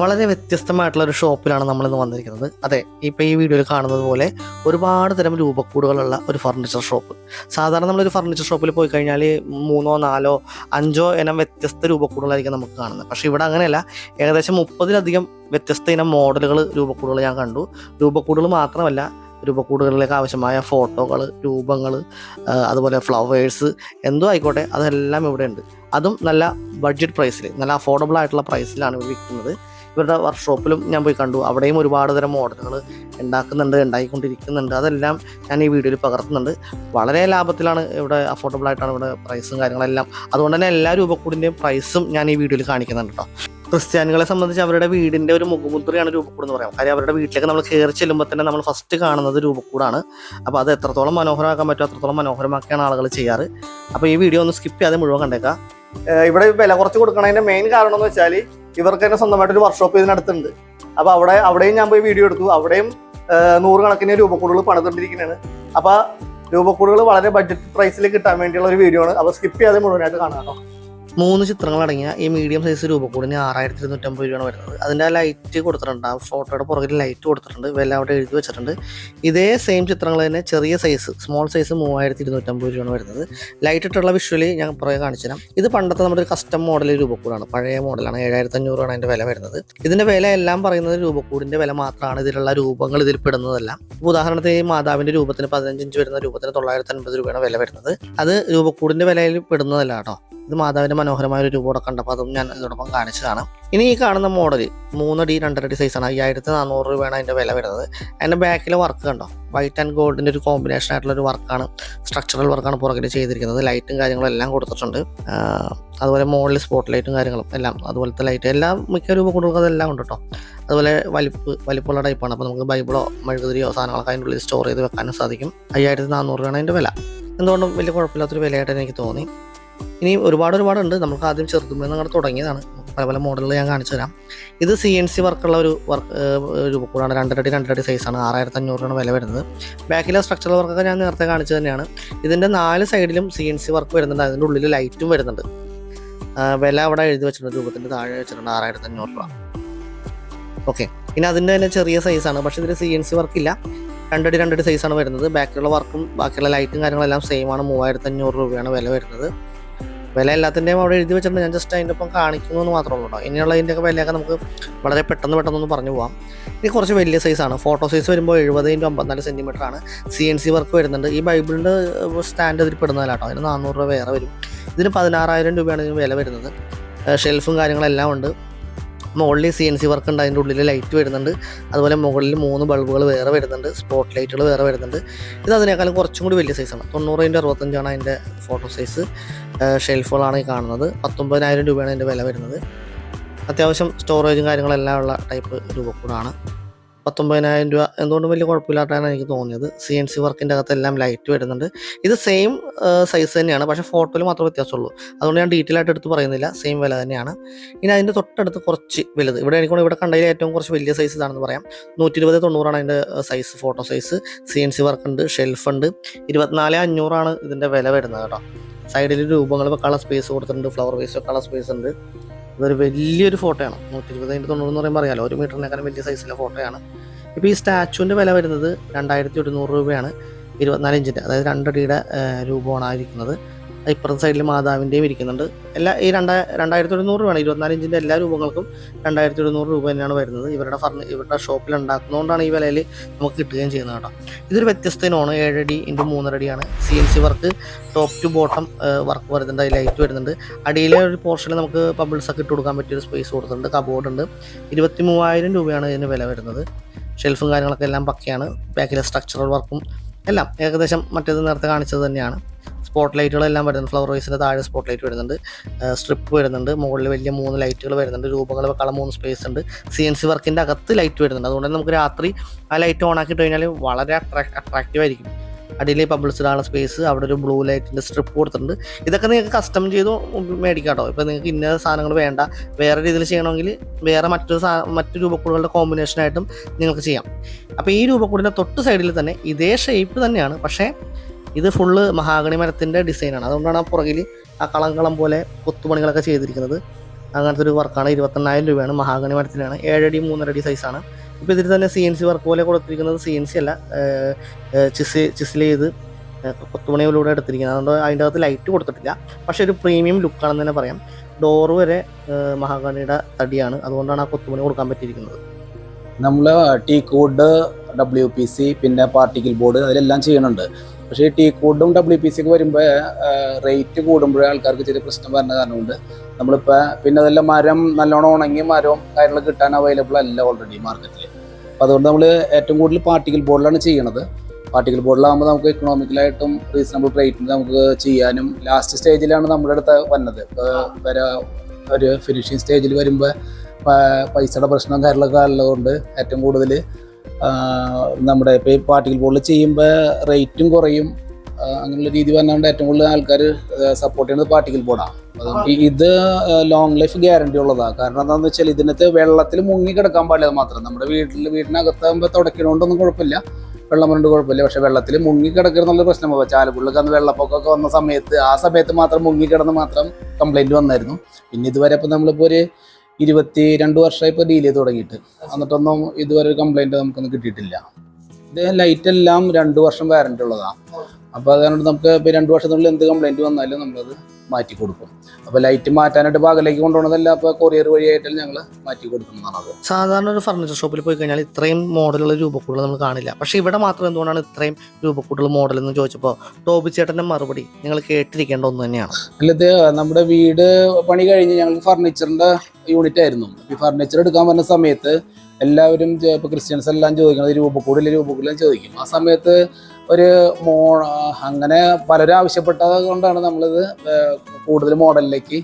വളരെ വ്യത്യസ്തമായിട്ടുള്ള ഒരു ഷോപ്പിലാണ് നമ്മളിന്ന് വന്നിരിക്കുന്നത്. അതെ, ഇപ്പോൾ ഈ വീഡിയോയിൽ കാണുന്നത് പോലെ ഒരുപാട് തരം രൂപക്കൂടുകളുള്ള ഒരു ഫർണിച്ചർ ഷോപ്പ്. സാധാരണ നമ്മളൊരു ഫർണിച്ചർ ഷോപ്പിൽ പോയി കഴിഞ്ഞാൽ 3, 4, 5 ഇനം വ്യത്യസ്ത രൂപക്കൂടുകളായിരിക്കും നമുക്ക് കാണുന്നത്. പക്ഷേ ഇവിടെ അങ്ങനെയല്ല. ഏകദേശം 30-ലധികം വ്യത്യസ്ത ഇനം മോഡലുകൾ രൂപക്കൂടുകൾ ഞാൻ കണ്ടു. രൂപക്കൂടുകൾ മാത്രമല്ല, രൂപക്കൂടുകളിലേക്ക് ആവശ്യമായ ഫോട്ടോകൾ, രൂപങ്ങൾ, അതുപോലെ ഫ്ലവേഴ്സ്, എന്തോ ആയിക്കോട്ടെ അതെല്ലാം ഇവിടെ ഉണ്ട്. അതും നല്ല ബഡ്ജറ്റ് പ്രൈസിൽ, നല്ല അഫോർഡബിൾ ആയിട്ടുള്ള പ്രൈസിലാണ് ഇവിടെ വിൽക്കുന്നത്. ഇവരുടെ വർക്ക്ഷോപ്പിലും ഞാൻ പോയി കണ്ടു. അവിടെയും ഒരുപാട് തരം മോഡലുകൾ ഉണ്ടാക്കിക്കൊണ്ടിരിക്കുന്നുണ്ട്. അതെല്ലാം ഞാൻ ഈ വീഡിയോയിൽ പകർത്തുന്നുണ്ട്. വളരെ ലാഭത്തിലാണ് ഇവിടെ, അഫോർഡബിൾ ആയിട്ടാണ് ഇവിടെ പ്രൈസും കാര്യങ്ങളെല്ലാം. അതുകൊണ്ട് തന്നെ എല്ലാ രൂപക്കൂടിൻ്റെയും പ്രൈസും ഞാൻ ഈ വീഡിയോയിൽ കാണിക്കുന്നുണ്ട് കേട്ടോ. ക്രിസ്ത്യാനികളെ സംബന്ധിച്ച് അവരുടെ വീടിൻ്റെ ഒരു മുഖമുദ്രയാണ് രൂപക്കൂട് എന്ന് പറയാം. കാര്യം അവരുടെ വീട്ടിലേക്ക് നമ്മൾ കയറി ചെല്ലുമ്പോൾ തന്നെ നമ്മൾ ഫസ്റ്റ് കാണുന്നത് രൂപക്കൂടാണ്. അപ്പോൾ അത് എത്രത്തോളം മനോഹരമാക്കാൻ പറ്റുമോ അത്രത്തോളം മനോഹരമാക്കിയാണ് ആളുകൾ ചെയ്യാറ്. അപ്പോൾ ഈ വീഡിയോ ഒന്ന് സ്കിപ്പ് ചെയ്യാതെ മുഴുവൻ കണ്ടേക്കാം. ഇവിടെ വില കുറച്ച് കൊടുക്കണതിൻ്റെ മെയിൻ കാരണം എന്ന് വെച്ചാൽ ഇവർക്ക് തന്നെ സ്വന്തമായിട്ടൊരു വർക്ക്ഷോപ്പ് ഇതിനടുത്തുണ്ട്. അപ്പോൾ അവിടെയും ഞാൻ പോയി വീഡിയോ എടുത്തു. അവിടെയും 100 കണക്കിന് രൂപക്കൂടുകൾ പണിതുകൊണ്ടിരിക്കുന്നതാണ്. അപ്പോൾ രൂപക്കൂടുകൾ വളരെ ബഡ്ജറ്റ് പ്രൈസിൽ കിട്ടാൻ വേണ്ടിയുള്ള ഒരു വീഡിയോ ആണ്. അപ്പോൾ സ്കിപ്പ് ചെയ്യാതെ മുഴുവനായിട്ട് കാണാം കേട്ടോ. 3 ചിത്രങ്ങളടങ്ങിയ ഈ മീഡിയം സൈസ് രൂപക്കൂടിന് 6250 രൂപയാണ് വരുന്നത്. അതിൻ്റെ ആ ലൈറ്റ് കൊടുത്തിട്ടുണ്ട്, ആ ഫോട്ടോയുടെ പുറകിൽ ലൈറ്റ് കൊടുത്തിട്ടുണ്ട്, വില അവിടെ എഴുതി വെച്ചിട്ടുണ്ട്. ഇതേ സെയിം ചിത്രങ്ങൾ തന്നെ ചെറിയ സൈസ്, സ്മോൾ സൈസ് 3250 രൂപയാണ് വരുന്നത്. ലൈറ്റ് ഇട്ടുള്ള വിഷ്വലി ഞാൻ പുറകെ കാണിച്ചു തരാം. ഇത് പണ്ടത്തെ നമ്മുടെ ഒരു കസ്റ്റം മോഡൽ രൂപക്കൂടാണ്, പഴയ മോഡലാണ്. 7500 ആണ് അതിൻ്റെ വില വരുന്നത്. ഇതിൻ്റെ വില എല്ലാം പറയുന്നത് രൂപക്കൂടിൻ്റെ വില മാത്രമാണ്. ഇതിലുള്ള രൂപങ്ങൾ ഇതിൽ പെടുന്നതെല്ലാം. ഉദാഹരണത്തിന് ഈ മാതാവിൻ്റെ രൂപത്തിന് 15 ഇഞ്ച് വരുന്ന രൂപത്തിന് 950 രൂപയാണ് വില വരുന്നത്. അത് രൂപക്കൂടിൻ്റെ വിലയിൽ പെടുന്നതല്ല കേട്ടോ. ഇത് മാതാവിൻ്റെ മനോഹരമായ ഒരു രൂപം കണ്ടപ്പോൾ അതും ഞാൻ ഇതിനോടൊപ്പം കാണിച്ചതാണ്. ഇനി ഈ കാണുന്ന മോഡൽ 3 അടി 2.5 അടി സൈസാണ്. 5400 രൂപയാണ് അതിൻ്റെ വില വരുന്നത്. അതിൻ്റെ ബാക്കിലെ വർക്ക് കണ്ടോ, വൈറ്റ് ആൻഡ് ഗോൾഡിൻ്റെ ഒരു കോമ്പിനേഷൻ ആയിട്ടുള്ള ഒരു വർക്കാണ്, സ്ട്രക്ചറൽ വർക്കാണ് പുറകിൽ ചെയ്തിരിക്കുന്നത്. ലൈറ്റും കാര്യങ്ങളും എല്ലാം കൊടുത്തിട്ടുണ്ട്. അതുപോലെ മുകളിൽ സ്പോട്ട് ലൈറ്റും കാര്യങ്ങളും എല്ലാം, അതുപോലത്തെ ലൈറ്റ് എല്ലാം മിക്ക രൂപക്കൂടുകൾക്ക് അതെല്ലാം ഉണ്ട് കേട്ടോ. അതുപോലെ വലിപ്പമുള്ള ടൈപ്പാണ്. അപ്പോൾ നമുക്ക് ബൈബിളോ മെഴുകുതിരിയോ സാധനങ്ങളൊക്കെ അതിൻ്റെ ഉള്ളിൽ സ്റ്റോർ ചെയ്ത് വെക്കാനും സാധിക്കും. 5400 രൂപയാണ് അതിൻ്റെ വില. എന്തുകൊണ്ടും വലിയ കുഴപ്പമില്ലാത്തൊരു വിലയായിട്ട് എനിക്ക് തോന്നി. ഇനി ഒരുപാടുണ്ട്. നമുക്ക് ആദ്യം ചെറുതുമെന്ന് അങ്ങനെ തുടങ്ങിയതാണ്. പല മോഡലുകൾ ഞാൻ കാണിച്ചു തരാം. ഇത് CNC വർക്കുള്ള ഒരു രൂപക്കൂടാണ്. 2.5 അടി സൈസാണ്. 6500 രൂപയാണ് വില വരുന്നത്. ബാക്കിലെ സ്ട്രക്ചറൽ വർക്കൊക്കെ ഞാൻ നേരത്തെ കാണിച്ചു തന്നെയാണ്. ഇതിൻ്റെ 4 സൈഡിലും CNC വർക്ക് വരുന്നുണ്ട്. അതിൻ്റെ ഉള്ളിൽ ലൈറ്റും വരുന്നുണ്ട്. വില അവിടെ എഴുതി വെച്ചിട്ടുണ്ട്, രൂപത്തിൻ്റെ താഴെ വെച്ചിട്ടുണ്ട് 6500 രൂപ. ഓക്കെ, ഇനി അതിൻ്റെ തന്നെ ചെറിയ സൈസാണ്. പക്ഷേ ഇതിൽ CNC വർക്കില്ല. 2 അടി സൈസാണ് വരുന്നത്. ബാക്കിലുള്ള വർക്കും ബാക്കിയുള്ള ലൈറ്റും കാര്യങ്ങളെല്ലാം സെയിം ആണ്. 3500 രൂപയാണ് വില വരുന്നത്. വില എല്ലാത്തിൻ്റെയും അവിടെ എഴുതി വെച്ചിട്ടുണ്ട്. ഞാൻ ജസ്റ്റ് അതിൻ്റെ ഒപ്പം കാണിക്കുന്നു എന്ന് മാത്രമേ ഉള്ളൂ കേട്ടോ. ഇനിയുള്ളതിൻ്റെയൊക്കെ വിലയൊക്കെ നമുക്ക് വളരെ പെട്ടെന്ന് പറഞ്ഞു പോകാം. ഇത് കുറച്ച് വലിയ സൈസാണ്. ഫോട്ടോ സൈസ് വരുമ്പോൾ 70x54 സെൻറ്റിമീറ്ററാണ്. CNC വർക്ക് വരുന്നുണ്ട്. ഈ ബൈബിളിൻ്റെ സ്റ്റാൻഡ് ഇതിൽ പെടുന്നതല്ല കേട്ടോ. അതിന് 400 രൂപ വേറെ വരും. ഇതിന് 16000 രൂപയാണ് ഇതിന് വില വരുന്നത്. ഷെൽഫും കാര്യങ്ങളെല്ലാം ഉണ്ട്. മുകളിൽ CNC വർക്ക് ഉണ്ട്. അതിൻ്റെ ഉള്ളിൽ ലൈറ്റ് വരുന്നുണ്ട്. അതുപോലെ മുകളിൽ 3 ബൾബുകൾ വേറെ വരുന്നുണ്ട്. സ്പോട്ട് ലൈറ്റുകൾ വേറെ വരുന്നുണ്ട്. ഇത് അതിനേക്കാളും കുറച്ചും കൂടി വലിയ സൈസാണ്. 90x65 അതിൻ്റെ ഫോട്ടോ സൈസ്. ഷെൽഫുകളാണ് ഈ കാണുന്നത്. 19000 രൂപയാണ് അതിൻ്റെ വില വരുന്നത്. അത്യാവശ്യം സ്റ്റോറേജും കാര്യങ്ങളെല്ലാം ഉള്ള ടൈപ്പ് രൂപക്കൂടാണ്. 19000 രൂപ എന്തുകൊണ്ടും വലിയ കുഴപ്പമില്ലാട്ടാണ് എനിക്ക് തോന്നിയത്. CNC വർക്കിൻ്റെ അകത്തെല്ലാം ലൈറ്റ് വരുന്നുണ്ട്. ഇത് സെയിം സൈസ് തന്നെയാണ്, പക്ഷേ ഫോട്ടോയിൽ മാത്രമേ വ്യത്യാസമുള്ളൂ. അതുകൊണ്ട് ഞാൻ ഡീറ്റെയിൽ ആയിട്ട് എടുത്ത് പറയുന്നില്ല. സെയിം വില തന്നെയാണ്. ഇനി അതിൻ്റെ തൊട്ടടുത്ത് കുറച്ച് വലുത്, ഇവിടെ കണ്ടതിൽ ഏറ്റവും കുറച്ച് വലിയ സൈസ് ഇതാണെന്ന് പറയാം. 120x90 ആണ് അതിൻ്റെ size, photo size. CNC work ഉണ്ട്, ഷെൽഫ് ഉണ്ട്. 24,500 ആണ് ഇതിൻ്റെ വില വരുന്നത് കേട്ടോ. സൈഡിൽ രൂപങ്ങൾ വെക്കാനുള്ള സ്പേസ് കൊടുത്തിട്ടുണ്ട്, ഫ്ലവർ വേസ് വെക്കാനുള്ള സ്പേസ് ഉണ്ട്. ഇതൊരു വലിയൊരു ഫോട്ടോയാണ്. 120x90 എന്ന് പറയുമ്പോൾ അറിയാലോ, 1 മീറ്ററിനേക്കാളും വലിയ സൈസിലെ ഫോട്ടോയാണ്. ഇപ്പോൾ ഈ സ്റ്റാച്ചുവിൻ്റെ വില വരുന്നത് 2100 രൂപയാണ്. 24 ഇഞ്ചിൻ്റെ, അതായത് 2 അടിയുടെ രൂപമാണ് ആയിരിക്കുന്നത്. ഇപ്പുറത്തെ സൈഡിൽ മാതാവിൻ്റെയും ഇരിക്കുന്നുണ്ട്. ഈ 2100 രൂപയാണ്. 24 ഇഞ്ചിൻ്റെ എല്ലാ രൂപങ്ങൾക്കും 2100 രൂപ തന്നെയാണ് വരുന്നത്. ഇവരുടെ ഷോപ്പിൽ ഉണ്ടാക്കുന്നതുകൊണ്ടാണ് ഈ വിലയിൽ നമുക്ക് കിട്ടുകയും ചെയ്യുന്നത് കേട്ടോ. ഇതൊരു വ്യത്യസ്ത ഇനമാണ്. 7 അടി x 3 അടിയാണ്. CNC work top to bottom work വരുന്നുണ്ട്. അതിൽ ലൈറ്റ് വരുന്നുണ്ട്. അടിയിലെ ഒരു പോർഷനിൽ നമുക്ക് ബബിൾസ് ഒക്കെ ഇട്ട് കൊടുക്കാൻ പറ്റിയൊരു സ്പേസ് കൊടുത്തിട്ടുണ്ട്. കബോർഡ് ഉണ്ട്. 23,000 രൂപയാണ് ഇതിന് വില വരുന്നത്. ഷെൽഫും കാര്യങ്ങളൊക്കെ എല്ലാം പക്കയാണ്. ബാക്കിലെ സ്ട്രക്ചറൽ വർക്കും എല്ലാം ഏകദേശം മറ്റേത് നേരത്തെ കാണിച്ചത് തന്നെയാണ്. സ്പോട്ട് ലൈറ്റുകളെല്ലാം വരുന്നുണ്ട്. ഫ്ലവർ വൈസിൻ്റെ താഴെ സ്പോട്ട് ലൈറ്റ് വരുന്നുണ്ട്. സ്ട്രിപ്പ് വരുന്നുണ്ട്. മുകളിൽ വലിയ 3 ലൈറ്റുകൾ വരുന്നുണ്ട്. രൂപങ്ങൾ വെക്കാനുള്ള 3 സ്പേസ് ഉണ്ട്. CNC വർക്കിൻ്റെ അകത്ത് ലൈറ്റ് വരുന്നുണ്ട്. അതുകൊണ്ട് നമുക്ക് രാത്രി ആ ലൈറ്റ് ഓൺ ആക്കിയിട്ട് കഴിഞ്ഞാൽ വളരെ അട്രാക്റ്റീവ് ആയിരിക്കും. അടിയിൽ ബബിൾസ് ഇടാനുള്ള സ്പേസ്, അവിടെ ഒരു ബ്ലൂ ലൈറ്റിൻ്റെ സ്ട്രിപ്പ് കൊടുത്തിട്ടുണ്ട്. ഇതൊക്കെ നിങ്ങൾക്ക് കസ്റ്റം ചെയ്ത് മേടിക്കാം കേട്ടോ. ഇപ്പോൾ നിങ്ങൾക്ക് ഇന്ന സാധനങ്ങൾ വേണ്ട, വേറെ രീതിയിൽ ചെയ്യണമെങ്കിൽ വേറെ മറ്റു രൂപക്കൂടുകളുടെ കോമ്പിനേഷനായിട്ടും നിങ്ങൾക്ക് ചെയ്യാം. അപ്പോൾ ഈ രൂപക്കൂടിൻ്റെ തൊട്ട് സൈഡിൽ തന്നെ ഇതേ ഷേപ്പ് തന്നെയാണ്, പക്ഷേ ഇത് ഫുള്ള് മഹാഗണി മരത്തിൻ്റെ ഡിസൈനാണ്. അതുകൊണ്ടാണ് ആ പുറകിൽ ആ കളം പോലെ കൊത്തുപണികളൊക്കെ ചെയ്തിരിക്കുന്നത്. അങ്ങനത്തെ ഒരു വർക്കാണ്. 28,000 രൂപയാണ്. മഹാഗണി മരത്തിലാണ്. 7 അടി 3.5 അടി സൈസാണ്. ഇപ്പോൾ ഇതിൽ തന്നെ CNC വർക്ക് പോലെ കൊടുത്തിരിക്കുന്നത് CNC അല്ല, ചിസിൽ ചെയ്ത് കൊത്തുപണിയിലൂടെ എടുത്തിരിക്കുന്നത്. അതുകൊണ്ട് അതിൻ്റെ അകത്ത് ലൈറ്റ് കൊടുത്തിട്ടില്ല. പക്ഷേ ഒരു പ്രീമിയം ലുക്കാണെന്ന് തന്നെ പറയാം. ഡോറ് വരെ മഹാഗണിയുടെ തടിയാണ്. അതുകൊണ്ടാണ് ആ കൊത്തുപണി കൊടുക്കാൻ പറ്റിയിരിക്കുന്നത്. നമ്മൾ ടീക്ക് വുഡ്, WPC, പിന്നെ പാർട്ടിക്കിൾ ബോർഡ് അതിലെല്ലാം ചെയ്യുന്നുണ്ട്. പക്ഷേ ഈ ടീക്ക് വുഡും WPC ഒക്കെ വരുമ്പോൾ റേറ്റ് കൂടുമ്പോഴേ ആൾക്കാർക്ക് ചെറിയ പ്രശ്നം വരുന്ന കാരണം കൊണ്ട് നമ്മളിപ്പോൾ പിന്നെ അതെല്ലാം മരം നല്ലോണം ഉണങ്ങിയ മരവും കാര്യങ്ങളൊക്കെ കിട്ടാൻ അവൈലബിൾ അല്ല ഓൾറെഡി മാർക്കറ്റിൽ. അപ്പോൾ അതുകൊണ്ട് നമ്മൾ ഏറ്റവും കൂടുതൽ പാർട്ടിക്കിൾ ബോർഡിലാണ് ചെയ്യണത്. പാർട്ടിക്കിൾ ബോർഡിലാകുമ്പോൾ നമുക്ക് എക്കണോമിക്കലായിട്ടും റീസണബിൾ റേറ്റിൽ നമുക്ക് ചെയ്യാനും ലാസ്റ്റ് സ്റ്റേജിലാണ് നമ്മുടെ അടുത്ത് വന്നത്. ഇപ്പോൾ ഒരു ഫിനിഷിങ് സ്റ്റേജിൽ വരുമ്പോൾ പൈസയുടെ പ്രശ്നം കാര്യങ്ങളൊക്കെ ഉള്ളതുകൊണ്ട് ഏറ്റവും കൂടുതൽ നമ്മുടെ ഇപ്പോൾ ഈ പാർട്ടിക്കിൾ ബോർഡിൽ ചെയ്യുമ്പോൾ റേറ്റും കുറയും. അങ്ങനെയുള്ള രീതി വന്നുകൊണ്ട് ഏറ്റവും കൂടുതൽ ആൾക്കാർ സപ്പോർട്ട് ചെയ്യുന്നത് പാർട്ടിക്കിൾ ബോർഡാണ്. ഇത് ലോങ് ലൈഫ് ഗ്യാരണ്ടി ഉള്ളതാണ്. കാരണം എന്താണെന്ന് വെച്ചാൽ ഇതിനകത്ത് വെള്ളത്തിൽ മുങ്ങി കിടക്കാൻ പാടില്ല മാത്രം. നമ്മുടെ വീടിനകത്താകുമ്പോൾ തുടക്കണോണ്ടൊന്നും കുഴപ്പമില്ല, വെള്ളം കൊണ്ട് കുഴപ്പമില്ല. പക്ഷേ വെള്ളത്തിൽ മുങ്ങി കിടക്കുന്നുള്ള പ്രശ്നമാണ്. ചാലക്കുള്ളിലൊക്കെ അന്ന് വെള്ളപ്പൊക്കമൊക്കെ വന്ന സമയത്ത് ആ സമയത്ത് മാത്രം മുങ്ങി കിടന്ന് മാത്രം കംപ്ലൈൻറ്റ് വന്നായിരുന്നു. പിന്നെ ഇതുവരെ ഇപ്പോൾ നമ്മളിപ്പോൾ ഒരു 22 വർഷമായി ഇപ്പോൾ ഡീൽ ചെയ്ത് തുടങ്ങിയിട്ട്, എന്നിട്ടൊന്നും ഇതുവരെ ഒരു കംപ്ലൈൻറ്റ് നമുക്കൊന്നും കിട്ടിയിട്ടില്ല. ഇത് ലൈറ്റെല്ലാം 2 വർഷം വാറൻറ്റി ഉള്ളതാണ്. അപ്പോൾ അതുകൊണ്ട് നമുക്ക് ഇപ്പോൾ 2 വർഷത്തിനുള്ളിൽ എന്ത് കംപ്ലൈൻറ്റ് വന്നാലും നമ്മളത് മാറ്റി കൊടുക്കും. അപ്പോൾ ലൈറ്റ് മാറ്റാനായിട്ട് ഭാഗത്തേക്ക് കൊണ്ടുപോകുന്നതല്ല, അപ്പോൾ കൊറിയർ വഴിയായിട്ടാണ് ഞങ്ങൾ മാറ്റി കൊടുക്കുന്നതാണ്. സാധാരണ ഒരു ഫർണിച്ചർ ഷോപ്പിൽ പോയി കഴിഞ്ഞാൽ ഇത്രയും മോഡലുള്ള രൂപക്കൂടുകൾ നമ്മൾ കാണില്ല. പക്ഷേ ഇവിടെ മാത്രം എന്തുകൊണ്ടാണ് ഇത്രയും രൂപക്കൂടുകൾ മോഡൽ എന്ന് ചോദിച്ചപ്പോൾ ടോബി ചേട്ടൻ്റെ മറുപടി നിങ്ങൾ കേട്ടിരിക്കേണ്ട ഒന്ന് തന്നെയാണ്. അല്ലത് നമ്മുടെ വീട് പണി കഴിഞ്ഞ് ഞങ്ങൾക്ക് ഫർണിച്ചറിൻ്റെ യൂണിറ്റ് ആയിരുന്നു. ഈ ഫർണിച്ചർ എടുക്കാൻ പറഞ്ഞ സമയത്ത് എല്ലാവരും ഇപ്പോൾ ക്രിസ്ത്യൻസ് എല്ലാം ചോദിക്കുന്നത് രൂപക്കൂടിലും ചോദിക്കും. ആ സമയത്ത് ഒരു അങ്ങനെ പലരും ആവശ്യപ്പെട്ടത് കൊണ്ടാണ് നമ്മളിത് കൂടുതൽ മോഡലിലേക്ക്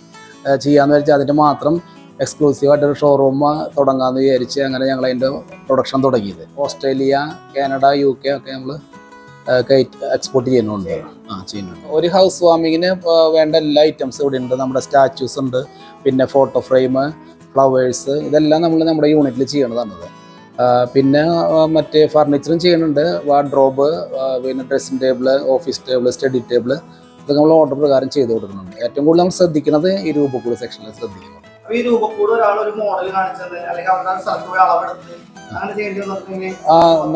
ചെയ്യാമെന്ന് വെച്ചാൽ അതിൻ്റെ മാത്രം എക്സ്ക്ലൂസീവായിട്ടൊരു ഷോറൂം തുടങ്ങാമെന്ന് വിചാരിച്ച് അങ്ങനെ ഞങ്ങൾ അതിൻ്റെ പ്രൊഡക്ഷൻ തുടങ്ങിയത്. ഓസ്ട്രേലിയ, കാനഡ, UK ഒക്കെ നമ്മൾ എക്സ്പോർട്ട് ചെയ്യുന്നുണ്ട്. ഒരു ഹൗസ് വാമിങ്ങിന് വേണ്ട എല്ലാ ഐറ്റംസ് ഇവിടെ ഉണ്ട്. നമ്മുടെ സ്റ്റാച്യൂസ് ഉണ്ട്, പിന്നെ ഫോട്ടോ ഫ്രെയിം, ഫ്ലവേഴ്സ്, ഇതെല്ലാം നമ്മൾ നമ്മുടെ യൂണിറ്റിൽ ചെയ്യണതാണത്. പിന്നെ മറ്റേ ഫർണിച്ചറും ചെയ്യുന്നുണ്ട്. വാർഡ്രോബ്, പിന്നെ dressing table, office table, study table, ഇതൊക്കെ നമ്മൾ ഓർഡർ പ്രകാരം ചെയ്ത് കൊടുക്കുന്നുണ്ട്. ഏറ്റവും കൂടുതൽ നമ്മൾ ശ്രദ്ധിക്കുന്നത് ഈ രൂപക്കൂട് സെക്ഷനിൽ ശ്രദ്ധിക്കുന്നത്.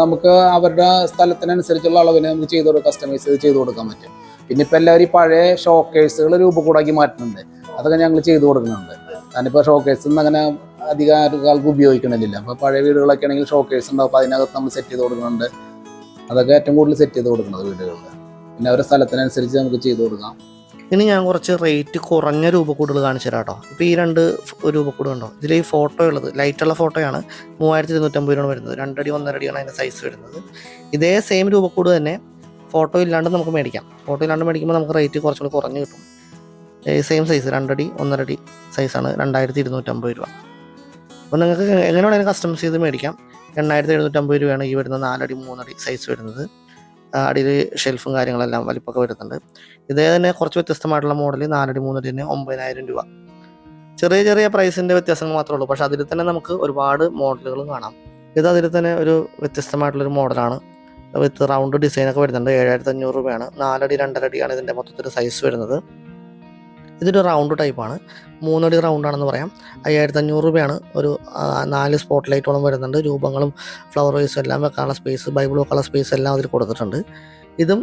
നമുക്ക് അവരുടെ സ്ഥലത്തിനനുസരിച്ചുള്ള അളവിന് നമുക്ക് ചെയ്ത് കൊടുക്കാം, കസ്റ്റമൈസ് ചെയ്ത് കൊടുക്കാൻ പറ്റും. പിന്നെ ഇപ്പം എല്ലാവരും പഴയ ഷോക്കേഴ്സുകൾ രൂപക്കൂടാക്കി മാറ്റുന്നുണ്ട്. അതൊക്കെ ഞങ്ങൾ ചെയ്ത് കൊടുക്കുന്നുണ്ട്. ഞാനിപ്പോൾ ഷോക്കേഴ്സ് അങ്ങനെ അധികം ആൾക്ക് ഉപയോഗിക്കണില്ല. അപ്പോൾ പഴയ വീടുകളൊക്കെ ആണെങ്കിൽ ഷോക്കേഴ്സ് ഉണ്ടാവും. അപ്പോൾ അതിനകത്ത് നമ്മൾ സെറ്റ് ചെയ്ത് കൊടുക്കുന്നുണ്ട്. അതൊക്കെ ഏറ്റവും കൂടുതൽ സെറ്റ് ചെയ്ത് കൊടുക്കുന്നത് വീടുകളിൽ. പിന്നെ അവരുടെ സ്ഥലത്തിനനുസരിച്ച് നമുക്ക് ചെയ്ത് കൊടുക്കാം. ഇനി ഞാൻ കുറച്ച് റേറ്റ് കുറഞ്ഞ രൂപക്കൂടുകൾ കാണിച്ചു തരാം കേട്ടോ. ഇപ്പോൾ ഈ 2 രൂപക്കൂട് കണ്ടോ, ഇതിൽ ഈ ഫോട്ടോ ഉള്ളത് ലൈറ്റുള്ള ഫോട്ടോയാണ്. 3250 രൂപയാണ് വരുന്നത്. 2 അടി 1.5 അടിയാണ് അതിൻ്റെ സൈസ് വരുന്നത്. ഇതേ സെയിം രൂപക്കൂട് തന്നെ ഫോട്ടോ ഇല്ലാണ്ട് നമുക്ക് മേടിക്കാം. ഫോട്ടോ ഇല്ലാണ്ട് മേടിക്കുമ്പോൾ നമുക്ക് റേറ്റ് കുറച്ചുകൂടി കുറഞ്ഞ് കിട്ടും. സെയിം സൈസ് 2 അടി 1.5 അടി സൈസാണ്. 2250 രൂപ. അപ്പോൾ നിങ്ങൾക്ക് എങ്ങനെ വേണമെങ്കിലും കസ്റ്റമൈസ് ചെയ്ത് മേടിക്കാം. 8750 രൂപയാണ് ഈ വരുന്ന 4 അടി 3 അടി സൈസ് വരുന്നത്. അടിയിൽ ഷെൽഫും കാര്യങ്ങളെല്ലാം വലിപ്പമൊക്കെ വരുന്നുണ്ട്. ഇതേ തന്നെ കുറച്ച് വ്യത്യസ്തമായിട്ടുള്ള മോഡൽ 4 അടി 3 അടി തന്നെ 9000 രൂപ. ചെറിയ ചെറിയ പ്രൈസിൻ്റെ വ്യത്യാസങ്ങൾ മാത്രമേ ഉള്ളൂ. പക്ഷേ അതിൽ തന്നെ നമുക്ക് ഒരുപാട് മോഡലുകൾ കാണാം. ഇത് അതിൽ തന്നെ ഒരു വ്യത്യസ്തമായിട്ടുള്ളൊരു മോഡലാണ്. വിത്ത് റൗണ്ട് ഡിസൈനൊക്കെ വരുന്നുണ്ട്. 7500 രൂപയാണ്. 4 അടി 2.5 അടിയാണ് ഇതിൻ്റെ മൊത്തത്തിൽ സൈസ് വരുന്നത്. ഇതൊരു റൗണ്ട് ടൈപ്പാണ്. 3 അടി റൗണ്ടാണെന്ന് പറയാം. 5500 രൂപയാണ്. ഒരു 4 സ്പോട്ട് ലൈറ്റോളം വരുന്നുണ്ട്. രൂപങ്ങളും ഫ്ലവർ വൈസും എല്ലാം വെക്കാനുള്ള സ്പേസ്, ബൈബിൾ വെക്കാനുള്ള സ്പേസ് എല്ലാം അതിൽ കൊടുത്തിട്ടുണ്ട്. ഇതും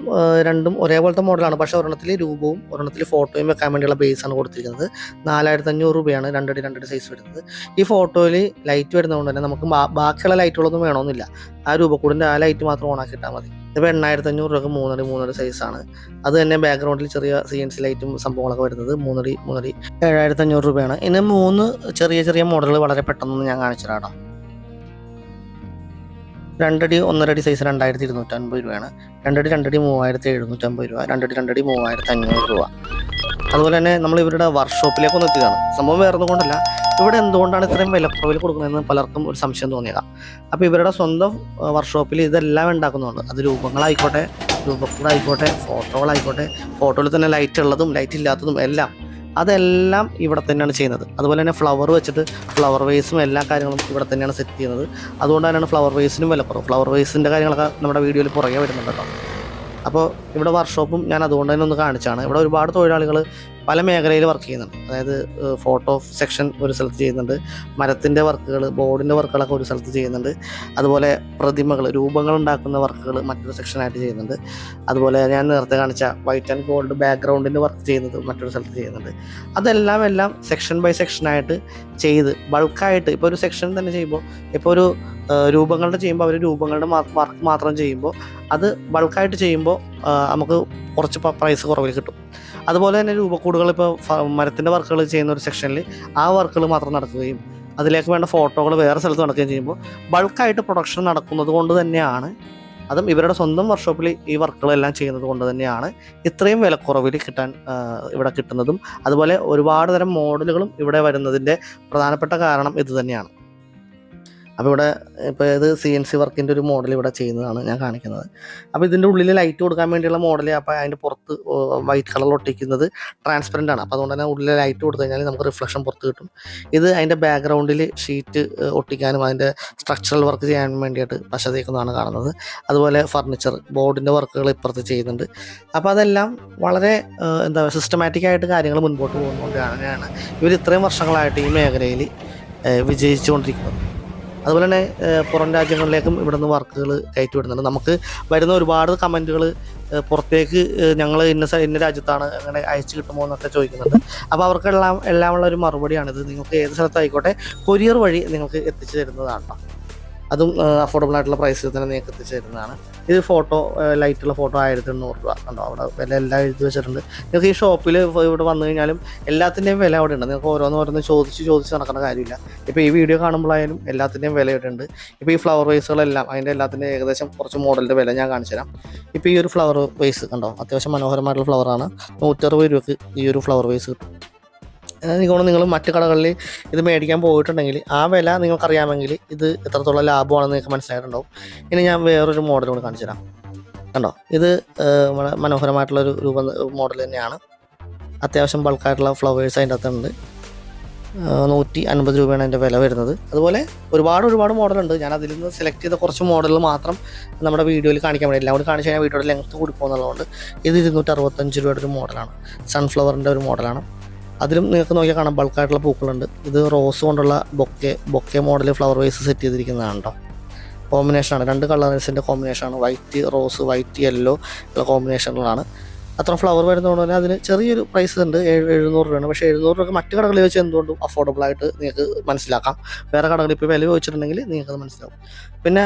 രണ്ടും ഒരേപോലത്തെ മോഡലാണ്. പക്ഷേ ഒരെണ്ണത്തിൽ രൂപവും ഒരെണ്ണത്തിൽ ഫോട്ടോയും വെക്കാൻ വേണ്ടിയുള്ള ബേസാണ് കൊടുത്തിരിക്കുന്നത്. 4500 രൂപയാണ് 2 അടി 2 അടി സൈസ് വരുന്നത്. ഈ ഫോട്ടോയിൽ ലൈറ്റ് വരുന്നതുകൊണ്ട് തന്നെ നമുക്ക് ബാക്കിയുള്ള ലൈറ്റുകളൊന്നും വേണമെന്നില്ല. ആ രൂപക്കൂടിൻ്റെ ആ ലൈറ്റ് മാത്രം ഓണാക്കി ഇട്ടാൽ മതി. ഇപ്പോൾ 8500 രൂപക്ക് 3 അടി 3 അടി സൈസാണ്. അത് തന്നെ ബാക്ക്ഗ്രൗണ്ടിൽ ചെറിയ CNC ലൈറ്റും സംഭവങ്ങളൊക്കെ വരുന്നത്. 3 അടി 3 അടി 7500 രൂപയാണ്. ഇനി 3 ചെറിയ ചെറിയ മോഡലുകൾ വളരെ പെട്ടെന്ന് ഞാൻ കാണിച്ചു തരാം. 2 അടി 1.5 അടി സൈസ് 2250 രൂപയാണ്. 2 അടി 2 അടി 3750 രൂപ. 2 അടി 2 അടി 3500 രൂപ. അതുപോലെ തന്നെ നമ്മൾ ഇവരുടെ വർക്ക്ഷോപ്പിലേക്ക് ഒന്ന് എത്തിയതാണ്. സംഭവം വേറെ ഒന്നും കൊണ്ടല്ല, ഇവിടെ എന്തുകൊണ്ടാണ് ഇത്രയും വിലക്കുറവിൽ കൊടുക്കുന്നതെന്ന് പലർക്കും ഒരു സംശയം തോന്നിയതാണ്. അപ്പോൾ ഇവരുടെ സ്വന്തം വർക്ക്ഷോപ്പിൽ ഇതെല്ലാം ഉണ്ടാക്കുന്നുണ്ട്. അത് രൂപങ്ങളായിക്കോട്ടെ, രൂപക്കൂടായിക്കോട്ടെ, ഫോട്ടോകളായിക്കോട്ടെ, ഫോട്ടോയിൽ തന്നെ ലൈറ്റ് ഉള്ളതും ലൈറ്റ് ഇല്ലാത്തതും എല്ലാം അതെല്ലാം ഇവിടെ തന്നെയാണ് ചെയ്യുന്നത്. അതുപോലെ തന്നെ ഫ്ലവർ വെച്ചിട്ട് ഫ്ലവർ വേസും എല്ലാ കാര്യങ്ങളും ഇവിടെ തന്നെയാണ് സെറ്റ് ചെയ്യുന്നത്. അതുകൊണ്ട് തന്നെയാണ് ഫ്ലവർ വേസിനും വിലക്കുറവ്. ഫ്ലവർ വേസിൻ്റെ കാര്യങ്ങളൊക്കെ നമ്മുടെ വീഡിയോയിൽ പുറകെ വരുന്നുണ്ട് കേട്ടോ. അപ്പോൾ ഇവിടെ വർക്ക്ഷോപ്പും ഞാൻ അതുകൊണ്ട് തന്നെ ഒന്ന് കാണിച്ചാണ്. ഇവിടെ ഒരുപാട് തൊഴിലാളികൾ പല മേഖലയിൽ വർക്ക് ചെയ്യുന്നുണ്ട്. അതായത് ഫോട്ടോ സെക്ഷൻ ഒരു സ്ഥലത്ത് ചെയ്യുന്നുണ്ട്, മരത്തിൻ്റെ വർക്കുകൾ, ബോർഡിൻ്റെ വർക്കുകളൊക്കെ ഒരു സ്ഥലത്ത് ചെയ്യുന്നുണ്ട്, അതുപോലെ പ്രതിമകൾ, രൂപങ്ങൾ ഉണ്ടാക്കുന്ന വർക്കുകൾ മറ്റൊരു സെക്ഷനായിട്ട് ചെയ്യുന്നുണ്ട്, അതുപോലെ ഞാൻ നേരത്തെ കാണിച്ച വൈറ്റ് ആൻഡ് ഗോൾഡ് ബാക്ക്ഗ്രൗണ്ടിൻ്റെ വർക്ക് ചെയ്യുന്നത് മറ്റൊരു സ്ഥലത്ത് ചെയ്യുന്നുണ്ട്. എല്ലാം സെക്ഷൻ ബൈ സെക്ഷനായിട്ട് ചെയ്ത് ബൾക്കായിട്ട് ഇപ്പോൾ ഒരു സെക്ഷൻ തന്നെ ചെയ്യുമ്പോൾ, ഇപ്പോൾ ഒരു രൂപങ്ങളുടെ ചെയ്യുമ്പോൾ അവർ രൂപങ്ങളുടെ വർക്ക് മാത്രം ചെയ്യുമ്പോൾ അത് ബൾക്കായിട്ട് ചെയ്യുമ്പോൾ നമുക്ക് കുറച്ച് പ്രൈസ് കുറവിൽ കിട്ടും. അതുപോലെ തന്നെ രൂപക്കൂടുകൾ ഇപ്പോൾ മരത്തിൻ്റെ വർക്കുകൾ ചെയ്യുന്ന ഒരു സെക്ഷനിൽ ആ വർക്കുകൾ മാത്രം നടക്കുകയും അതിലേക്ക് വേണ്ട ഫോട്ടോകൾ വേറെ സ്ഥലത്ത് നടക്കുകയും ചെയ്യുമ്പോൾ ബൾക്കായിട്ട് പ്രൊഡക്ഷൻ നടക്കുന്നത് കൊണ്ട് തന്നെയാണ്, അതും ഇവരുടെ സ്വന്തം വർക്ക്ഷോപ്പിൽ ഈ വർക്കുകളെല്ലാം ചെയ്യുന്നത് കൊണ്ട് തന്നെയാണ് ഇത്രയും വിലക്കുറവിൽ ഇവിടെ കിട്ടുന്നതും അതുപോലെ ഒരുപാട് തരം മോഡലുകളും ഇവിടെ വരുന്നതിൻ്റെ പ്രധാനപ്പെട്ട കാരണം ഇത് തന്നെയാണ്. അപ്പോൾ ഇവിടെ ഇപ്പോൾ ഇത് CNC വർക്കിൻ്റെ ഒരു മോഡൽ ഇവിടെ ചെയ്യുന്നതാണ് ഞാൻ കാണിക്കുന്നത്. അപ്പോൾ ഇതിൻ്റെ ഉള്ളിൽ ലൈറ്റ് കൊടുക്കാൻ വേണ്ടിയുള്ള മോഡൽ, അപ്പോൾ അതിൻ്റെ പുറത്ത് വൈറ്റ് കളർ ഒട്ടിക്കുന്നത് ട്രാൻസ്പെറൻ്റ് ആണ്. അപ്പോൾ അതുകൊണ്ട് തന്നെ ഉള്ളിൽ ലൈറ്റ് കൊടുത്തു കഴിഞ്ഞാൽ നമുക്ക് റിഫ്ലക്ഷൻ പുറത്ത് കിട്ടും. ഇത് അതിൻ്റെ ബാക്ക്ഗ്രൗണ്ടിൽ ഷീറ്റ് ഒട്ടിക്കാനും അതിൻ്റെ സ്ട്രക്ചറൽ വർക്ക് ചെയ്യാൻ വേണ്ടിയിട്ട് പശ തേക്കുന്നതാണ് കാണുന്നത്. അതുപോലെ ഫർണിച്ചർ ബോർഡിൻ്റെ വർക്കുകൾ ഇപ്പുറത്ത് ചെയ്യുന്നുണ്ട്. അപ്പോൾ അതെല്ലാം വളരെ സിസ്റ്റമാറ്റിക് ആയിട്ട് കാര്യങ്ങൾ മുൻപോട്ട് പോകുന്നതുകൊണ്ടാണ് ഇവർ ഇത്രയും വർഷങ്ങളായിട്ട് ഈ മേഖലയിൽ വിജയിച്ചുകൊണ്ടിരിക്കുന്നത്. അതുപോലെ തന്നെ പുറം രാജ്യങ്ങളിലേക്കും ഇവിടെ നിന്ന് വർക്കുകൾ കയറ്റി വിടുന്നുണ്ട്. നമുക്ക് വരുന്ന ഒരുപാട് കമൻറ്റുകൾ പുറത്തേക്ക് ഞങ്ങൾ ഇന്ന രാജ്യത്താണ് അങ്ങനെ അയച്ചു കിട്ടുമോ എന്നൊക്കെ ചോദിക്കുന്നുണ്ട്. അപ്പോൾ എല്ലാമുള്ള ഒരു മറുപടിയാണിത്. നിങ്ങൾക്ക് ഏത് സ്ഥലത്തായിക്കോട്ടെ കൊറിയർ വഴി നിങ്ങൾക്ക് എത്തിച്ചു തരുന്നതാണ്. അതും അഫോർഡബിൾ ആയിട്ടുള്ള പ്രൈസിൽ തന്നെ നിങ്ങൾക്ക് എത്തിച്ചു തരുന്നതാണ്. ഇത് ഫോട്ടോ ലൈറ്റുള്ള ഫോട്ടോ 1800 രൂപ കണ്ടോ, അവിടെ വില എല്ലാം എഴുതി വെച്ചിട്ടുണ്ട്. നിങ്ങൾക്ക് ഈ ഷോപ്പിൽ ഇവിടെ വന്നു കഴിഞ്ഞാലും എല്ലാത്തിൻ്റെയും വില അവിടെ ഉണ്ട്. നിങ്ങൾക്ക് ഓരോന്ന് ചോദിച്ച് നടക്കേണ്ട കാര്യമില്ല. ഇപ്പോൾ ഈ വീഡിയോ കാണുമ്പോഴായാലും എല്ലാത്തിൻ്റെയും വില ഇവിടെ ഉണ്ട്. ഇപ്പോൾ ഈ ഫ്ലവർ വേസുകളെല്ലാം അതിൻ്റെ എല്ലാത്തിൻ്റെ ഏകദേശം കുറച്ച് മോഡലിൻ്റെ വില ഞാൻ കാണിച്ചു തരാം. ഇപ്പോൾ ഈ ഒരു ഫ്ലവർ വേസ് കണ്ടോ, അത്യാവശ്യം മനോഹരമായിട്ടുള്ള ഫ്ലവറാണ്. 160 രൂപയ്ക്ക് ഈ ഒരു ഫ്ലവർ വേസ് കിട്ടും. അതുകൊണ്ട് നിങ്ങൾ മറ്റ് കടകളിൽ ഇത് മേടിക്കാൻ പോയിട്ടുണ്ടെങ്കിൽ ആ വില നിങ്ങൾക്കറിയാമെങ്കിൽ ഇത് എത്രത്തോളം ലാഭമാണെന്ന് നിങ്ങൾക്ക് മനസ്സിലായിട്ടുണ്ടാവും. ഇനി ഞാൻ വേറൊരു മോഡൽ കൂടി കാണിച്ചു തരാം. കണ്ടോ, ഇത് മനോഹരമായിട്ടുള്ളൊരു മോഡൽ തന്നെയാണ്. അത്യാവശ്യം ബൾക്കായിട്ടുള്ള ഫ്ലവേഴ്സ് അതിൻ്റെ അകത്തുണ്ട്. 150 രൂപയാണ് അതിൻ്റെ വില വരുന്നത്. അതുപോലെ ഒരുപാട് മോഡലുണ്ട്. ഞാൻ അതിൽ നിന്ന് സെലക്ട് ചെയ്ത കുറച്ച് മോഡലുകൾ മാത്രം നമ്മുടെ വീഡിയോയിൽ കാണിക്കാൻ വേണ്ടി, എല്ലാം കൂടി കാണിച്ചു കഴിഞ്ഞാൽ വീഡിയോയുടെ ലെങ്ത്ത് കൂടി പോകുന്നതുകൊണ്ട് ഇത് 265 രൂപയുടെ ഒരു മോഡലാണ്. സൺഫ്ലവറിൻ്റെ ഒരു മോഡലാണ്. അതിലും നിങ്ങൾക്ക് നോക്കിയാൽ കാണാം ബൾക്കായിട്ടുള്ള പൂക്കളുണ്ട്. ഇത് റോസ് കൊണ്ടുള്ള bouquet model flower vase set ചെയ്തിരിക്കുന്നതാണ് കേട്ടോ. കോമ്പിനേഷനാണ്, 2 കളേഴ്സിൻ്റെ കോമ്പിനേഷനാണ്. വൈറ്റ് റോസ്, വൈറ്റ് യെല്ലോ ഉള്ള കോമ്പിനേഷനുകളാണ്. അത്ര ഫ്ലവർ വരുന്നതുകൊണ്ട് തന്നെ അതിന് ചെറിയൊരു പ്രൈസ് ഉണ്ട്, 700 രൂപയാണ്. പക്ഷേ 700 രൂപ മറ്റ് കടകളിൽ വെച്ച് എന്തുകൊണ്ടും അഫോർഡബിളായിട്ട് നിങ്ങൾക്ക് മനസ്സിലാക്കാം. വേറെ കടകളിൽ ഇപ്പോൾ വില ചോദിച്ചിട്ടുണ്ടെങ്കിൽ നിങ്ങൾക്കത് മനസ്സിലാവും. പിന്നെ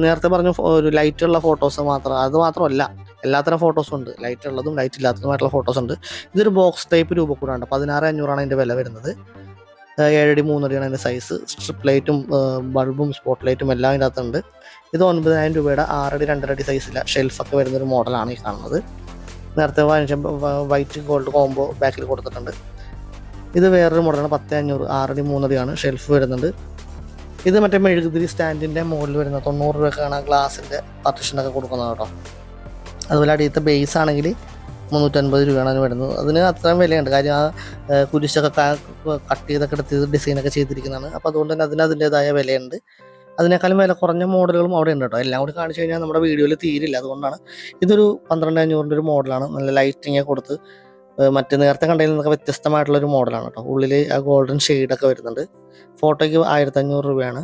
നേരത്തെ പറഞ്ഞ ഒരു ലൈറ്റുള്ള ഫോട്ടോസ് അത് മാത്രമല്ല, എല്ലാത്തരം ഫോട്ടോസും ഉണ്ട്. ലൈറ്റ് ഉള്ളതും ലൈറ്റ് ഇല്ലാത്തതുമായിട്ടുള്ള ഫോട്ടോസ് ഉണ്ട്. ഇതൊരു ബോക്സ് ടൈപ്പ് രൂപക്കൂടാണ്. 16,500 അതിൻ്റെ വില വരുന്നത്. 7 അടി 3 അടിയാണ് അതിൻ്റെ സൈസ്. സ്ട്രിപ്പ് ലൈറ്റും ബൾബും സ്പോട്ട് ലൈറ്റും എല്ലാം ഇതിൻ്റെ അകത്തുണ്ട്. ഇത് 9,000 രൂപയുടെ 6 അടി 2 അടി സൈസില്ല ഷെൽഫൊക്കെ വരുന്നൊരു മോഡലാണ് ഈ കാണുന്നത്. നേരത്തെ വൈറ്റ് ഗോൾഡ് കോംബോ ബാക്കിൽ കൊടുത്തിട്ടുണ്ട്. ഇത് വേറൊരു മോഡലാണ്. 10,500 6 അടി 3 അടിയാണ് ഷെൽഫ് വരുന്നുണ്ട്. ഇത് മറ്റേ മെഴുകുതിരി സ്റ്റാൻഡിൻ്റെ മുകളിൽ വരുന്ന 90 രൂപയ്ക്കാണ് ഗ്ലാസിൻ്റെ പാർട്ടിഷനൊക്കെ കൊടുക്കുന്നത് കേട്ടോ. അതുപോലെ അടിയത്തെ ബേസ് ആണെങ്കിൽ 350 രൂപയാണ് അതിന് വരുന്നത്. അതിന് അത്രയും വിലയുണ്ട്. കാര്യം ആ കുരിശൊക്കെ കട്ട് ചെയ്തൊക്കെ എടുത്ത് ഡിസൈനൊക്കെ ചെയ്തിരിക്കുന്നതാണ്. അപ്പോൾ അതുകൊണ്ട് തന്നെ അതിൻ്റേതായ വിലയുണ്ട്. അതിനേക്കാളും വില കുറഞ്ഞ മോഡലുകളും അവിടെ ഉണ്ട് കേട്ടോ. എല്ലാം കൂടി കാണിച്ചു കഴിഞ്ഞാൽ നമ്മുടെ വീഡിയോയിൽ തീരില്ല. അതുകൊണ്ടാണ് ഇതൊരു 12,500 ഒരു മോഡലാണ്. നല്ല ലൈറ്റിങ് കൊടുത്ത് മറ്റേ നേരത്തെ കണ്ടതിൽ നിന്നൊക്കെ വ്യത്യസ്തമായിട്ടുള്ളൊരു മോഡലാണ് കേട്ടോ. ഉള്ളിൽ ആ ഗോൾഡൻ ഷെയ്ഡൊക്കെ വരുന്നുണ്ട്. ഫോട്ടോയ്ക്ക് 1,500 രൂപയാണ്.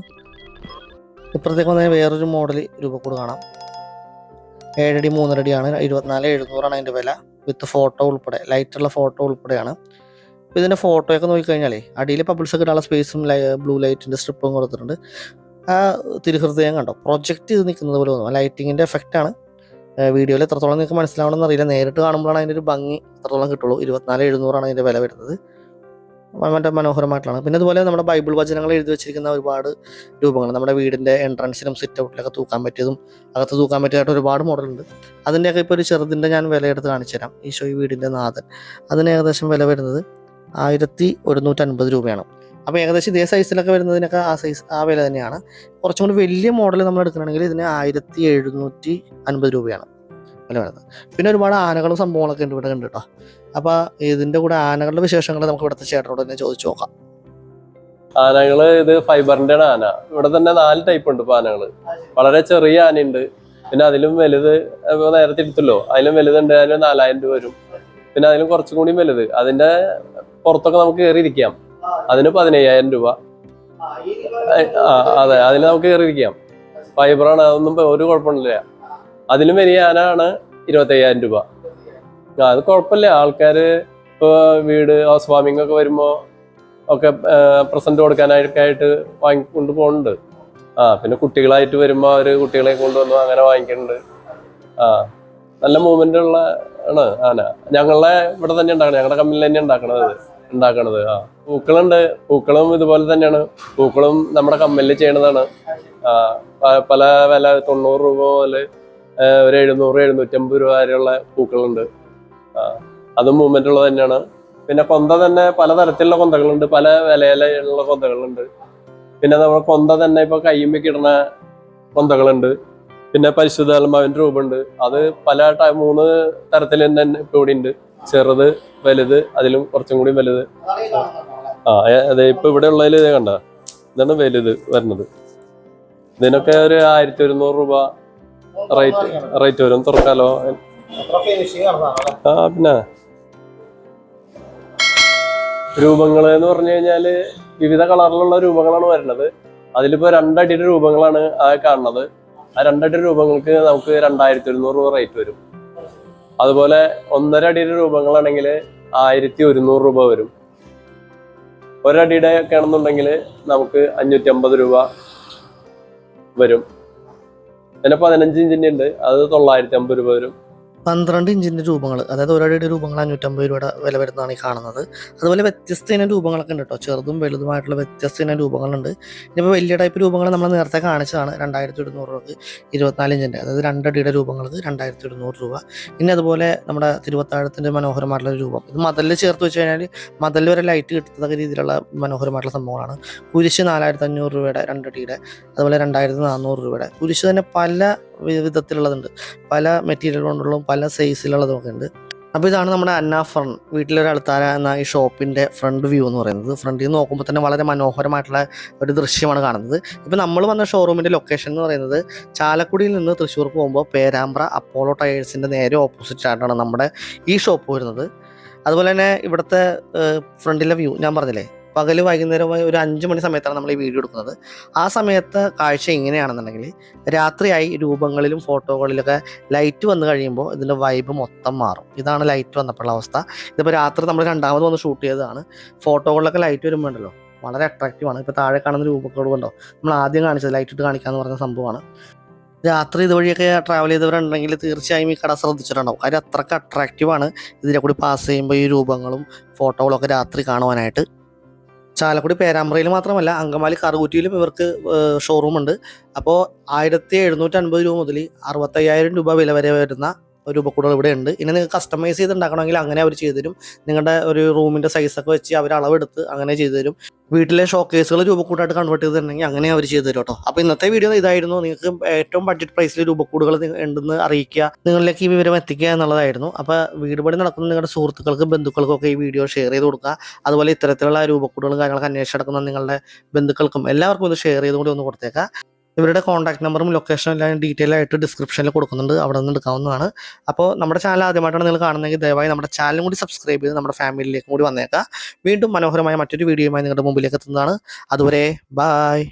ഇപ്പുറത്തേക്ക് വന്നാൽ വേറൊരു മോഡൽ രൂപക്കൂട് കാണാം. 7 അടി 3 അടിയാണ്. 24,700 അതിൻ്റെ വില. വിത്ത് ഫോട്ടോ ഉൾപ്പെടെ, ലൈറ്റുള്ള ഫോട്ടോ ഉൾപ്പെടെയാണ്. അപ്പോൾ ഇതിൻ്റെ ഫോട്ടോയൊക്കെ നോക്കിക്കഴിഞ്ഞാലേ അടിയിൽ പബിൾസൊക്കെ ഇടാനുള്ള സ്പേസും ബ്ലൂ ലൈറ്റിൻ്റെ സ്ട്രിപ്പും കൊടുത്തിട്ടുണ്ട്. ആ തിരുഹൃദയം കണ്ടോ, പ്രൊജക്റ്റ് ചെയ്ത് നിൽക്കുന്നത് പോലെ തോന്നും. ലൈറ്റിങ്ങിൻ്റെ എഫക്റ്റാണ്. വീഡിയോയിൽ എത്രത്തോളം നിങ്ങൾക്ക് മനസ്സിലാവണമെന്ന് അറിയില്ല. നേരിട്ട് കാണുമ്പോഴാണ് അതിൻ്റെ ഒരു ഭംഗി എത്രത്തോളം കിട്ടുള്ളൂ. 24,700 അതിൻ്റെ വില വരുന്നത്. മറ്റേ മനോഹരമായിട്ടാണ്. പിന്നെ അതുപോലെ നമ്മുടെ ബൈബിൾ വചനങ്ങൾ എഴുതി വെച്ചിരിക്കുന്ന ഒരുപാട് രൂപങ്ങൾ നമ്മുടെ വീടിൻ്റെ എൻട്രൻസിലും സിറ്റ് ഔട്ടിലൊക്കെ തൂക്കാൻ പറ്റിയതും അകത്ത് തൂക്കാൻ പറ്റിയതായിട്ട് ഒരുപാട് മോഡലുണ്ട്. അതിൻ്റെയൊക്കെ ഇപ്പോൾ ഒരു ചെറുതിൻ്റെ ഞാൻ വില എടുത്ത് കാണിച്ചു തരാം. ഈശോ ഈ വീടിൻ്റെ നാഥൻ, അതിന് ഏകദേശം വില വരുന്നത് 1,150 രൂപയാണ്. അപ്പോൾ ഏകദേശം ഇതേ സൈസിലൊക്കെ വരുന്നതിനൊക്കെ ആ വില തന്നെയാണ്. കുറച്ചും കൂടി വലിയ മോഡൽ നമ്മൾ എടുക്കുകയാണെങ്കിൽ ഇതിന് 1,750 രൂപയാണ് വില വരുന്നത്. പിന്നെ ഒരുപാട് ആനകളും സംഭവങ്ങളൊക്കെ ഉണ്ട് ഇവിടെ ഉണ്ട് കേട്ടോ. അപ്പോൾ ഇതിൻ്റെ കൂടെ ആനകളുടെ വിശേഷങ്ങൾ നമുക്ക് ഇവിടുത്തെ ചേട്ടനോട് തന്നെ ചോദിച്ചു നോക്കാം. ആനകള് ഇത് ഫൈബറിന്റെ ആന. ഇവിടെ തന്നെ 4 ടൈപ്പ് ഉണ്ട് ഇപ്പൊ ആനകള്. വളരെ ചെറിയ ആനയുണ്ട്, പിന്നെ അതിലും വലുത് നേരത്തെ എടുത്തല്ലോ, അതിലും വലുതുണ്ട്, അതിന് 4000 രൂപ വരും. പിന്നെ അതിലും കുറച്ചും കൂടി വലുത്, അതിന്റെ പുറത്തൊക്കെ നമുക്ക് കയറിയിരിക്കാം, അതിന് 15000 രൂപ. അതെ, അതിന് നമുക്ക് കയറിയിരിക്കാം. ഫൈബറാണ്, അതൊന്നും ഒരു കുഴപ്പമില്ല. അതിലും വലിയ ആനയാണ് 25000 രൂപ. അത് കുഴപ്പമില്ല. ആൾക്കാര് ഇപ്പൊ വീട് ഹൗസ് വാമിംഗ് ഒക്കെ വരുമ്പോ ഒക്കെ പ്രസന്റ് കൊടുക്കാനായിട്ട് വാങ്ങിക്കൊണ്ട് പോകുന്നുണ്ട്. പിന്നെ കുട്ടികളായിട്ട് വരുമ്പോ അവര് കുട്ടികളെ കൊണ്ടുവന്നു അങ്ങനെ വാങ്ങിക്കുന്നുണ്ട്. നല്ല മൂവ്മെന്റ് ഉള്ള ആണ് ആന. ഞങ്ങളെ ഇവിടെ തന്നെ ഉണ്ടാക്കണം, ഞങ്ങളുടെ കമ്പനിയിൽ തന്നെ ഉണ്ടാക്കണത്. പൂക്കളുണ്ട്, പൂക്കളും ഇതുപോലെ തന്നെയാണ്. പൂക്കളും നമ്മുടെ കമ്പനിയിൽ ചെയ്യണതാണ്. പല വില 90 രൂപ മുതൽ ഒരു 700-750 രൂപ വരെയുള്ള പൂക്കളുണ്ട്. അതും മൂവ്മെന്റ് ഉള്ളത് തന്നെയാണ്. പിന്നെ കൊന്ത തന്നെ പലതരത്തിലുള്ള കൊന്തകളുണ്ട്, പല വിലയിലുള്ള കൊന്തകളുണ്ട്. പിന്നെ നമ്മുടെ കൊന്ത തന്നെ ഇപ്പൊ കയ്യുമ്പേക്ക് ഇടുന്ന കൊന്തകളുണ്ട്. പിന്നെ പരിശുദ്ധാത്മാവിന്റെ രൂപമുണ്ട്. അത് പല 3 തരത്തിൽ തന്നെ ഇപ്പൊ ഇവിടെ ഉണ്ട്. ചെറുത്, വലുത്, അതിലും കുറച്ചും കൂടി വലുത്. അതെ, ഇപ്പൊ ഇവിടെ ഉള്ളതിൽ ഇത് കണ്ട, ഇതാണ് വലുത് വരുന്നത്. ഇതിനൊക്കെ ഒരു 1100 രൂപ റേറ്റ് വരും. തുറക്കാലോ. പിന്നെ രൂപങ്ങള് എന്ന് പറഞ്ഞു കഴിഞ്ഞാല് വിവിധ കളറിലുള്ള രൂപങ്ങളാണ് വരുന്നത്. അതിലിപ്പോ 2 അടിയുടെ രൂപങ്ങളാണ് കാണുന്നത്. ആ 2 അടി രൂപങ്ങൾക്ക് നമുക്ക് 2100 രൂപ റേറ്റ് വരും. അതുപോലെ 1.5 അടിയുടെ രൂപങ്ങളാണെങ്കിൽ 1100 രൂപ വരും. 1 അടിയുടെ ഒക്കെ ആണെന്നുണ്ടെങ്കിൽ നമുക്ക് 550 രൂപ വരും. പിന്നെ 15 ഇഞ്ചിന്റെ ഉണ്ട്, അത് 950 രൂപ വരും. 12 ഇഞ്ചിൻ്റെ രൂപങ്ങൾ, അതായത് ഒരടിയുടെ രൂപങ്ങൾ 550 രൂപയുടെ വില വരുന്നതാണ് ഈ കാണുന്നത്. അതുപോലെ വ്യത്യസ്ത ഇനം രൂപങ്ങളൊക്കെ ഉണ്ട് കേട്ടോ, ചെറുതും വലുതുമായിട്ടുള്ള വ്യത്യസ്ത ഇനം രൂപങ്ങളുണ്ട്. ഇനിയിപ്പോൾ വലിയ ടൈപ്പ് രൂപങ്ങൾ നമ്മൾ നേരത്തെ കാണിച്ചതാണ് 2100 രൂപക്ക് 24 ഇഞ്ചിൻ്റെ, അതായത് 2 അടിയുടെ രൂപങ്ങൾക്ക് 2100 രൂപ. ഇനി അതുപോലെ നമ്മുടെ തിരുവത്താഴത്തിൻ്റെ മനോഹരമായിട്ടുള്ള രൂപം, ഇത് മതലിൽ ചേർത്ത് വെച്ച് കഴിഞ്ഞാൽ മതലിൽ വരെ ലൈറ്റ് കിട്ടത്തക്ക രീതിയിലുള്ള മനോഹരമായിട്ടുള്ള സംഭവങ്ങളാണ്. കുരിശ് 4500 രൂപയുടെ 2 അടിയുടെ, അതുപോലെ 2400 രൂപയുടെ കുരിശ് തന്നെ പല വിധത്തിലുള്ളതുണ്ട്, പല മെറ്റീരിയൽ കൊണ്ടുള്ള പല സൈസിലുള്ളതൊക്കെ ഉണ്ട്. അപ്പോൾ ഇതാണ് നമ്മുടെ അന്ന ഫൺ വീട്ടിലൊരടുത്താര എന്ന ഈ ഷോപ്പിൻ്റെ ഫ്രണ്ട് വ്യൂ എന്ന് പറയുന്നത്. ഫ്രണ്ടിൽ നിന്ന് നോക്കുമ്പോൾ തന്നെ വളരെ മനോഹരമായിട്ടുള്ള ഒരു ദൃശ്യമാണ് കാണുന്നത്. ഇപ്പോൾ നമ്മൾ വന്ന ഷോറൂമിൻ്റെ ലൊക്കേഷൻ എന്ന് പറയുന്നത് ചാലക്കുടിയിൽ നിന്ന് തൃശ്ശൂർ പോകുമ്പോൾ പേരാമ്പ്ര അപ്പോളോ ടയേഴ്സിൻ്റെ നേരെ ഓപ്പോസിറ്റ് ആയിട്ടാണ് നമ്മുടെ ഈ ഷോപ്പ് വരുന്നത്. അതുപോലെ തന്നെ ഇവിടുത്തെ ഫ്രണ്ടിലെ വ്യൂ ഞാൻ പറഞ്ഞില്ലേ, പകല് വൈകുന്നേരമായി ഒരു 5 മണി സമയത്താണ് നമ്മൾ ഈ വീഡിയോ എടുക്കുന്നത്. ആ സമയത്ത് കാഴ്ച ഇങ്ങനെയാണെന്നുണ്ടെങ്കിൽ രാത്രിയായി രൂപങ്ങളിലും ഫോട്ടോകളിലൊക്കെ ലൈറ്റ് വന്നു കഴിയുമ്പോൾ ഇതിൻ്റെ വൈബ് മൊത്തം മാറും. ഇതാണ് ലൈറ്റ് വന്നപ്പോഴുള്ള അവസ്ഥ. ഇതിപ്പോൾ രാത്രി നമ്മൾ രണ്ടാമത് വന്ന് ഷൂട്ട് ചെയ്തതാണ്. ഫോട്ടോകളിലൊക്കെ ലൈറ്റ് വരുമ്പോണ്ടല്ലോ വളരെ അട്രാക്റ്റീവാണ്. ഇപ്പോൾ താഴെ കാണുന്ന രൂപത്തോട് കണ്ടോ, നമ്മൾ ആദ്യം കാണിച്ചത് ലൈറ്റ് ഇട്ട് കാണിക്കാമെന്ന് പറഞ്ഞ സംഭവമാണ്. രാത്രി ഇതുവഴിയൊക്കെ ട്രാവൽ ചെയ്തവരുണ്ടെങ്കിൽ തീർച്ചയായും ഈ കട ശ്രദ്ധിച്ചിട്ടുണ്ടാവും. കാര്യം അത്രയ്ക്ക് അട്രാക്റ്റീവാണ് ഇതിനെ കൂടി പാസ് ചെയ്യുമ്പോൾ ഈ രൂപങ്ങളും ഫോട്ടോകളൊക്കെ രാത്രി കാണുവാനായിട്ട്. ചാലക്കുടി പേരാമ്പ്രയിൽ മാത്രമല്ല അങ്കമാലി കറുകുറ്റിയിലും ഇവർക്ക് ഷോറൂമുണ്ട്. അപ്പോൾ 1750 രൂപ മുതൽ 65,000 രൂപ വില വരെ വരുന്ന രൂപക്കൂടുകൾ ഇവിടെ ഉണ്ട്. ഇനി നിങ്ങൾക്ക് കസ്റ്റമൈസ് ചെയ്തുണ്ടാക്കണമെങ്കിൽ അങ്ങനെ അവർ ചെയ്തു തരും. നിങ്ങളുടെ ഒരു റൂമിൻ്റെ സൈസൊക്കെ വെച്ച് അവർ അളവെടുത്ത് അങ്ങനെ ചെയ്തു തരും. വീട്ടിലെ ഷോക്കേസുകൾ രൂപക്കൂടായിട്ട് കൺവേർട്ട് ചെയ്തിട്ടുണ്ടെങ്കിൽ അങ്ങനെ അവർ ചെയ്തു തരും കേട്ടോ. അപ്പോൾ ഇന്നത്തെ വീഡിയോ ഇതായിരുന്നു. നിങ്ങൾക്ക് ഏറ്റവും ബഡ്ജറ്റ് പ്രൈസിൽ രൂപക്കൂടുകൾ ഉണ്ടെന്ന് അറിയിക്കുക, നിങ്ങളിലേക്ക് ഈ വിവരം എത്തിക്കുക എന്നുള്ളതായിരുന്നു. അപ്പോൾ വീട് പണി നടക്കുന്ന നിങ്ങളുടെ സുഹൃത്തുക്കൾക്കും ബന്ധുക്കൾക്കും ഒക്കെ ഈ വീഡിയോ ഷെയർ ചെയ്ത് കൊടുക്കുക. അതുപോലെ ഇത്തരത്തിലുള്ള രൂപക്കൂടുകളും കാര്യങ്ങളൊക്കെ അന്വേഷിച്ചെടുക്കുന്ന നിങ്ങളുടെ ബന്ധുക്കൾക്കും എല്ലാവർക്കും ഇത് ഷെയർ ചെയ്തുകൊണ്ട് ഒന്ന് കൊടുത്തേക്കാം. ഇവരുടെ കോൺടാക്ട് നമ്പറും ലൊക്കേഷനും എല്ലാം ഡീറ്റെയിൽ ആയിട്ട് ഡിസ്ക്രിപ്ഷനിൽ കൊടുക്കുന്നുണ്ട്, അവിടെ നിന്ന് എടുക്കാവുന്നതാണ്. അപ്പോൾ നമ്മുടെ ചാനൽ ആദ്യമായിട്ടാണ് നിങ്ങൾ കാണുന്നതെങ്കിൽ ദയവായി നമ്മുടെ ചാനലും കൂടി സബ്സ്ക്രൈബ് ചെയ്ത് നമ്മുടെ ഫാമിലിയിലേക്കും കൂടി വന്നേക്കാം. വീണ്ടും മനോഹരമായ മറ്റൊരു വീഡിയോയുമായി നിങ്ങളുടെ മുമ്പിലേക്ക് എത്തുന്നതാണ്. അതുവരെ ബായ്.